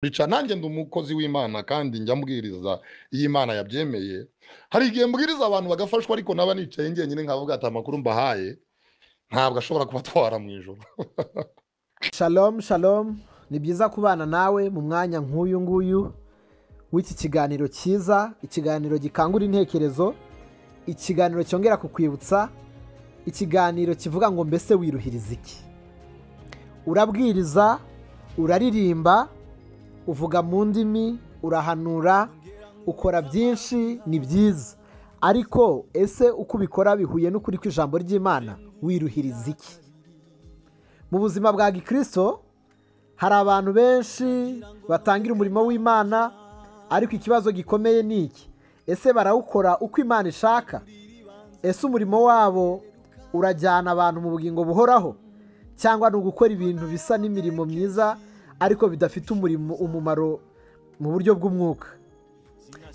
rica nanjye ndi umukozi w'Imana kandi njya mbwiriza iyo Imana yabyemeye. Hari igihe mbwiriza abantu bagafashwa ariko naba nicaye njyenyine nkavuga ati amakuru mbahaye ntabwo ashobora kubatwara mu ijoro. Shalom shalom, ni byiza kubana nawe mu mwanya nk'uyu nguyu w'iki kiganiro cyiza, ikiganiro gikangura intekerezo, ikiganiro cyongera kukwibutsa, ikiganiro kivuga ngo mbese wiruhiriza iki. Urabwiriza, uraririmba, uvuga mu ndimi, urahanura, ukora byinshi, ni byiza, ariko ese uko ubikora bihuye n'ukuri kw'ijambo ry'Imana? Wiruhiriza iki? Mu buzima bwa gikristo hari abantu benshi batangira umurimo w'Imana, ariko ikibazo gikomeye ni iki: ese barawukora uko Imana ishaka? Ese umurimo wabo urajyana abantu mu bugingo buhoraho, cyangwa ni ugukora ibintu bisa n'imirimo myiza ariko bidafite umumaro mu buryo bw'umwuka?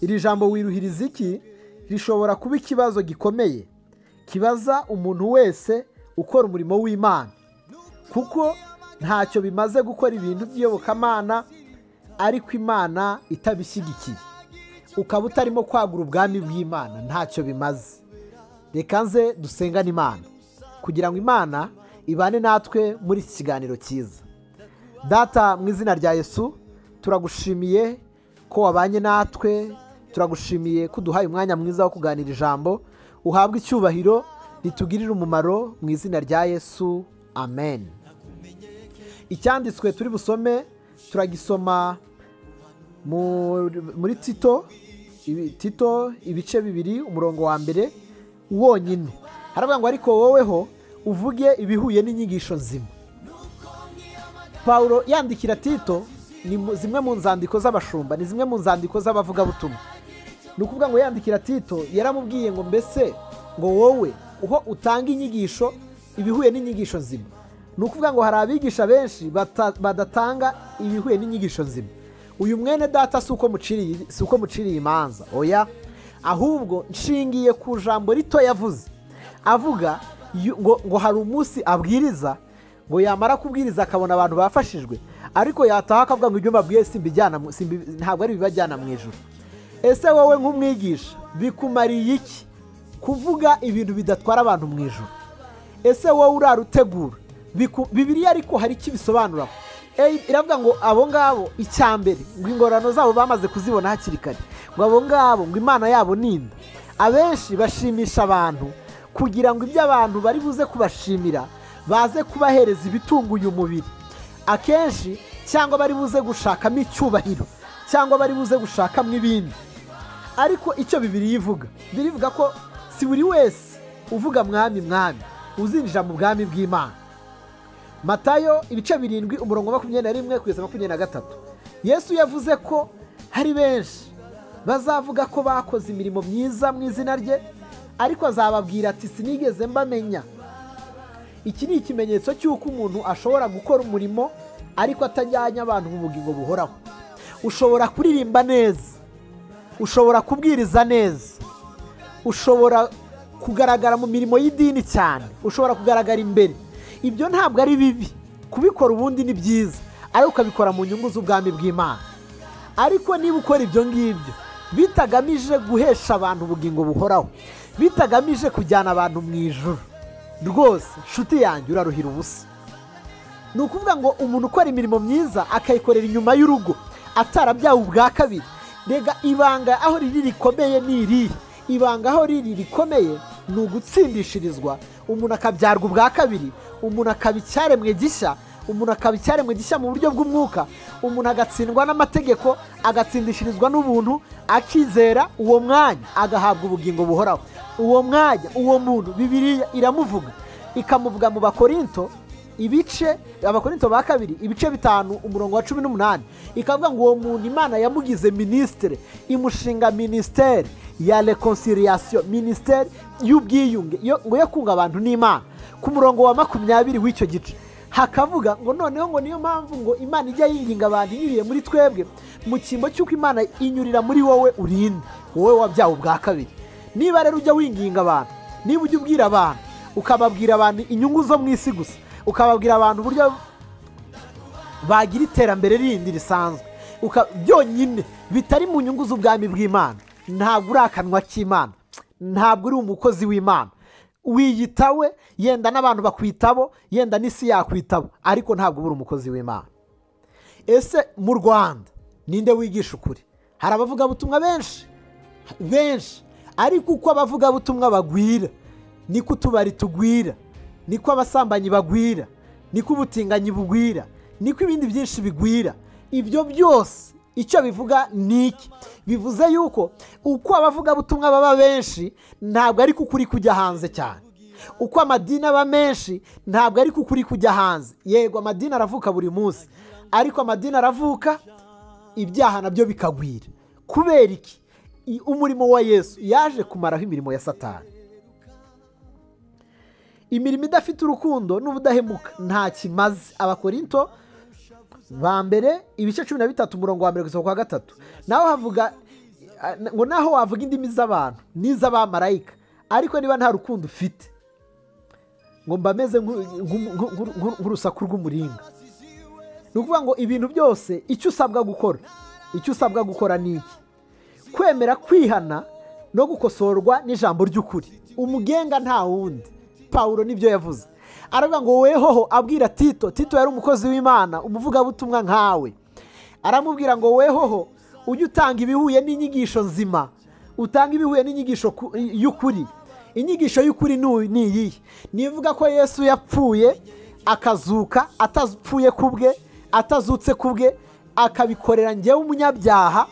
Iri jambo wiruhiriza iki rishobora kuba ikibazo gikomeye kibaza umuntu wese ukora umurimo w'Imana, kuko ntacyo bimaze gukora ibintu by'iyobokamana ariko Imana itabishyigikiye, ukaba utarimo kwagura ubwami bw'Imana, ntacyo bimaze. Reka nze dusengane Imana kugira ngo Imana ibane natwe muri iki kiganiro cyiza. Data, mu izina rya Yesu turagushimiye ko wabanye natwe, turagushimiye ko uduhaye umwanya mwiza wo kuganira ijambo. Uhabwe icyubahiro, ritugirire umumaro mu izina rya Yesu, amen. Icyanditswe turi busome turagisoma muri Tito ibice 2 umurongo wa mbere wonyine. Haravuga ngo ariko woweho uvuge ibihuye n'inyigisho nzima. Paulo yandikira Tito ni zimwe mu nzandiko z'abashumba, ni zimwe mu nzandiko z'abavugabutumwa. Ni ukuvuga ngo yandikira Tito yaramubwiye ngo mbese ngo wowe uho utanga inyigisho ibihuye n'inyigisho nzima. Ni ukuvuga ngo hari abigisha benshi badatanga ibihuye n'inyigisho nzima. Uyu mwene data si uko muciriye imanza, oya, ahubwo nshingiye ku jambo rito yavuze, avuga ngo hari umunsi abwiriza, ngo yamara kubwiriza akabona abantu bafashijwe, ariko yataha akavuga ngo ibyo mbabwiye ntabwo ari bibajyana mu ijuru. Ese wowe nk'umwigisha bikumariye iki kuvuga ibintu bidatwara abantu mu ijuru? Ese wowe urarutegura? Bibiliya ariko hari icyo bisobanura. Iravuga ngo abo ngabo icyambere ngo ingorano zabo bamaze kuzibona hakiri kare, ngo abo ngabo ngo Imana yabo ninda. Abenshi bashimisha abantu kugira ngo ibyo abantu bari buze kubashimira baze kubahereza ibitunguye umubiri akenshi, cyangwa bari buze gushakamo icyubahiro, cyangwa bari buze gushakamo ibindi. Ariko icyo Bibiliya ivuga, birivuga ko si buri wese uvuga mwami mwami uzinjira mu bwami bw'Imana. Matayo ibice 7 umurongo 21 kugeza 23. Yesu yavuze ko hari benshi bazavuga ko bakoze imirimo myiza mu izina rye, ariko azababwira ati sinigeze mbamenya. Iki ni ikimenyetso cy'uko umuntu ashobora gukora umurimo ariko atajyanye abantu mu bugingo buhoraho. Ushobora kuririmba neza, ushobora kubwiriza neza, ushobora kugaragara mu mirimo y'idini cyane, ushobora kugaragara imbere. Ibyo ntabwo ari bibi, kubikora ubundi ni byiza, ariko ukabikora mu nyungu z'ubwami bw'Imana. Ariko niba ukora ibyo ngibyo bitagamije guhesha abantu ubugingo buhoraho, bitagamije kujyana abantu mu ijuru, rwose nshuti yanjye uraruhira ubusa. Ni ukuvuga ngo umuntu ukora imirimo myiza akayikorera inyuma y'urugo atarabyawe ubwa kabiri, rega ibanga aho riri rikomeye ni irihe? Ibanga aho riri rikomeye ni ugutsindishirizwa, umuntu akabyarwa ubwa kabiri, umuntu akaba icyaremwe gishya, umuntu akaba icyaremwe gishya mu buryo bw'umwuka, umuntu agatsindwa n'amategeko, agatsindishirizwa n'ubuntu, akizera, uwo mwanya agahabwa ubugingo buhoraho. Uwo mwanya, uwo muntu Bibiliya iramuvuga, ikamuvuga mu Bakorinto Abakorinto ba 2 ibice 5 umurongo wa 18, ikavuga ngo uwo muntu Imana yamugize ministre, imushinga ministere ya reconciliation, ministere y'ubwiyunge, ngo yo kunga abantu n'Imana. Ku murongo wa 20 w'icyo gice hakavuga ngo noneho ngo niyo mpamvu ngo Imana ijya yinginga abantu inyuriye muri twebwe, mu cyimbo cy'uko Imana inyurira muri wowe urinde, wowe wabyawe ubwa kabiri. Niba rero ujya winginga abantu, niba ujya ubwira abantu, ukababwira abantu inyungu zo mu isi gusa, ukababwira abantu uburyo bagira iterambere rindi risanzwe, byonyine bitari mu nyungu z'ubwami bw'Imana, ntabwo uri akanwa k'Imana, ntabwo uri umukozi w'Imana. Wiyitawe, yenda n'abantu bakwitabo, yenda n'isi yakwitabo, ariko ntabwo uri umukozi w'Imana. Ese mu Rwanda ninde wigisha ukuri? Hari abavugabutumwa benshi, ariko uko abavugabutumwa bagwira niko utubari tugwira, niko abasambanyi bagwira, niko ubutinganyi bugwira, niko ibindi byinshi bigwira. Ibyo byose icyo bivuga ni iki? Bivuze yuko uko abavugabutumwa baba benshi ntabwo ari kukuri kujya hanze cyane, uko amadini aba menshi ntabwo ari kukuri kujya hanze. Yego amadini aravuka buri munsi, ariko amadini aravuka ibyaha nabyo bikagwira. Kubera iki? Umurimo wa Yesu yaje kumaraho imirimo ya Satani. Imirimo idafite urukundo n'ubudahemuka nta kimaze. Abakorinto ba mbere ibice 13 umurongo wa 1 kugeza kwa 3, naho havuga ngo naho wavuga indimi z'abantu n'iz'abamarayika, ariko niba nta rukundo ufite, ngo mbameze nk'urusaku rw'umuringa. Ni ukuvuga ngo ibintu byose icyo usabwa gukora ni iki? Kwemera kwihana no gukosorwa n'ijambo ry'ukuri. Umugenga nta wundi, Pawulo nibyo yavuze. Aravuga ngo wehoho, abwira Tito yari umukozi w'Imana, umuvugabutumwa nkawe. Aramubwira ngo wehoho ujye utanga ibihuye n'inyigisho nzima, utanga ibihuye n'inyigisho y'ukuri. Inyigisho y'ukuri ni iyihe? Nivuga ko Yesu yapfuye akazuka, atapfuye kubwe, atazutse kubwe, akabikorera njyewe umunyabyaha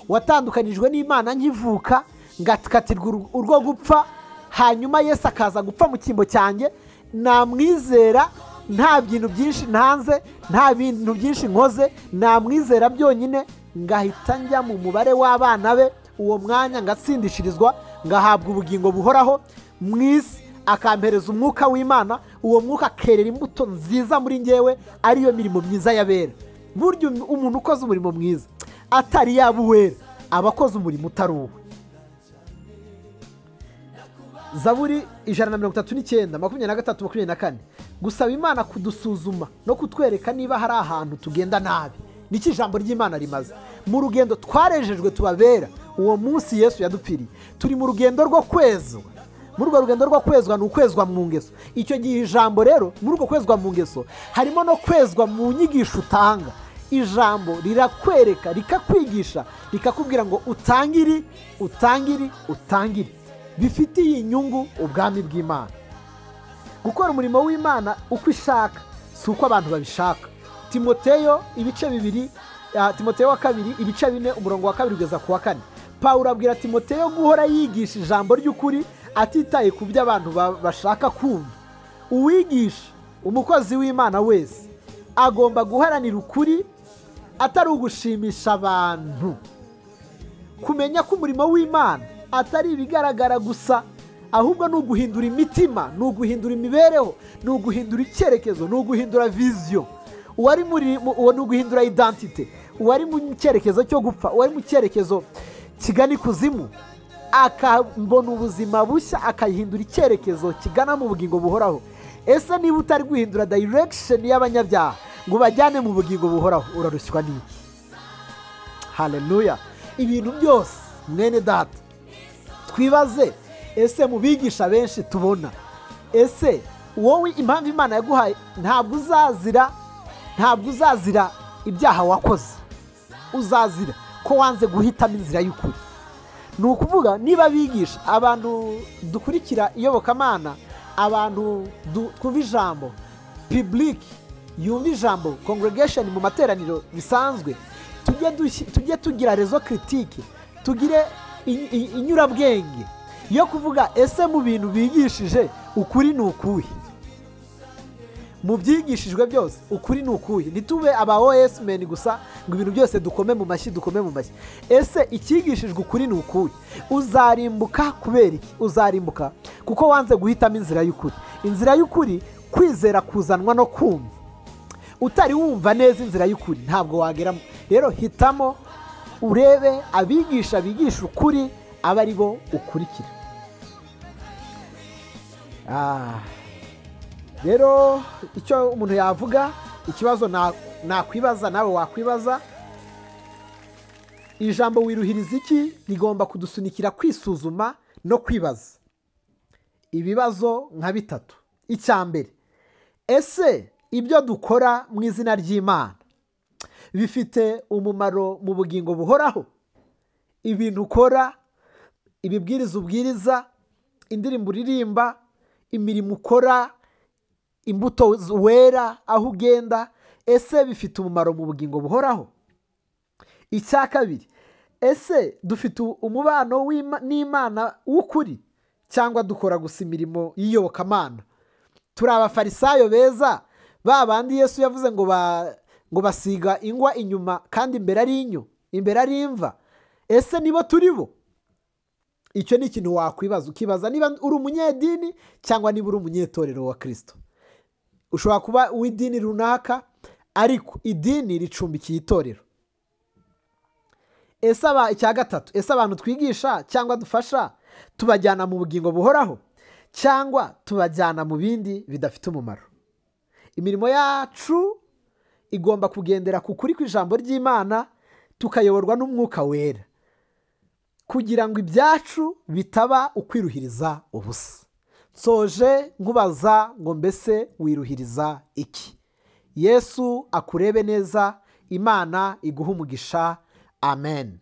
watandukanijwe n'Imana nkivuka, ngakatirwa urwo gupfa, hanyuma Yesu akaza gupfa mu cyimbo cyanjye. Namwizera, nta bintu byinshi ntanze, nta bintu byinshi nkoze, namwizera byonyine, ngahita njya mu mubare w'abana be. Uwo mwanya ngatsindishirizwa, ngahabwa ubugingo buhoraho mu isi, akampereza umwuka w'Imana. Uwo mwuka akerera imbuto nziza muri njyewe, ariyo mirimo myiza y'abera. Burya umuntu ukoze umurimo mwiza atari yaba uwera, aba akoze umurimo utari uwe. Zaburi 139:23-24, gusaba Imana kudusuzuma no kutwereka niba hari ahantu tugenda nabi. Niki ijambo ry'Imana rimaze? Mu rugendo twarejejwe tubabera, uwo munsi Yesu yadupfiriye. Turi mu rugendo rwo kwezwa. Muri urwo rugendo rwo kwezwa ni ukwezwa mu ngeso. Icyo gihe ijambo rero muri urwo kwezwa mu ngeso harimo no kwezwa mu nyigisho utanga. Ijambo rirakwereka, rikakwigisha, rikakubwira ngo utangire bifitiye inyungu ubwami bw'Imana. Gukora umurimo w'Imana uko ishaka, si uko abantu babishaka. Timoteyo ibice 2, Timoteyo wa 2 ibice 4 umurongo wa 2 kugeza ku wa 4, Pawulo abwira Timoteyo guhora yigisha ijambo ry'ukuri atitaye ku byo abantu bashaka kumva. Uwigisha, umukozi w'Imana wese agomba guharanira ukuri, atari ugushimisha abantu. Kumenya ko umurimo w'Imana atari ibigaragara gusa, ahubwo ni uguhindura imitima, ni uguhindura imibereho, ni uguhindura icyerekezo, ni uguhindura viziyo. Uwari ni uguhindura identite. Uwari mu cyerekezo cyo gupfa, uwari mu cyerekezo kigana ikuzimu, akabona ubuzima bushya, akahindura icyerekezo kigana mu bugingo buhoraho. Ese niba utari guhindura direction y'abanyabyaha ngo bajyane mu bugingo buhoraho, urarushywa n'iki? Haleluya! Ibintu byose mwene data twibaze, ese mu bigisha benshi tubona, ese wowe impamvu Imana yaguhaye ntabwo uzazira ibyaha wakoze, uzazira ko wanze guhitamo inzira y'ukuri. Ni ukuvuga niba bigisha abantu dukurikira iyobokamana, abantu twumva ijambo, public yumva ijambo, congregation mu materaniro bisanzwe, tujye tugira rezo critique, tugire inyurabwenge yo kuvuga ese mu bintu bigishije ukuri ni ukuhe? Mu byigishijwe byose ukuri ni ukuhe? Ntitube aba OS men gusa ngo ibintu byose dukome mu mashyi. Ese ikigishijwe ukuri ni ukuhe? Uzarimbuka kubera iki? Uzarimbuka kuko wanze guhitamo inzira y'ukuri. Inzira y'ukuri, kwizera kuzanwa no kumva. Utari wumva neza inzira y'ukuri ntabwo wageramo. Rero hitamo, urebe abigisha bigisha ukuri, aba ari bo ukurikira. Rero icyo umuntu yavuga, ikibazo nakwibaza nawe wakwibaza, ijambo wiruhiriza iki rigomba kudusunikira kwisuzuma no kwibaza ibibazo nka bitatu. icya mbere, ese ibyo dukora mu izina ry'Imana bifite umumaro mu bugingo buhoraho? Ibintu ukora, ibibwiriza ubwiriza, indirimbo uririmba, imirimo ukora, imbuto wera aho ugenda, ese bifite umumaro mu bugingo buhoraho? icya kabiri, ese dufite umubano n'Imana w'ukuri cyangwa dukora gusa imirimo y'iyobokamana? Turi abafarisayo beza, ba bandi Yesu yavuze ngo basiga ingwa inyuma kandi imbere ari inyo, imbere ari imva. Ese nibo turi bo? Icyo ni ikintu wakwibaza, ukibaza niba uri umunyedini cyangwa niba uri umunyetorero wa Kristo. Ushobora kuba uw'idini runaka ariko idini ricumbikiye itorero. Icya gatatu, ese abantu twigisha cyangwa dufasha tubajyana mu bugingo buhoraho cyangwa tubajyana mu bindi bidafite umumaro? Imirimo yacu igomba kugendera ku kuri kw'ijambo ry'Imana, tukayoborwa n'umwuka wera kugira ngo ibyacu bitaba ukwiruhiriza ubusa. Nsoje nkubaza ngo mbese wiruhiriza iki? Yesu akurebe neza, Imana iguha umugisha. Amen.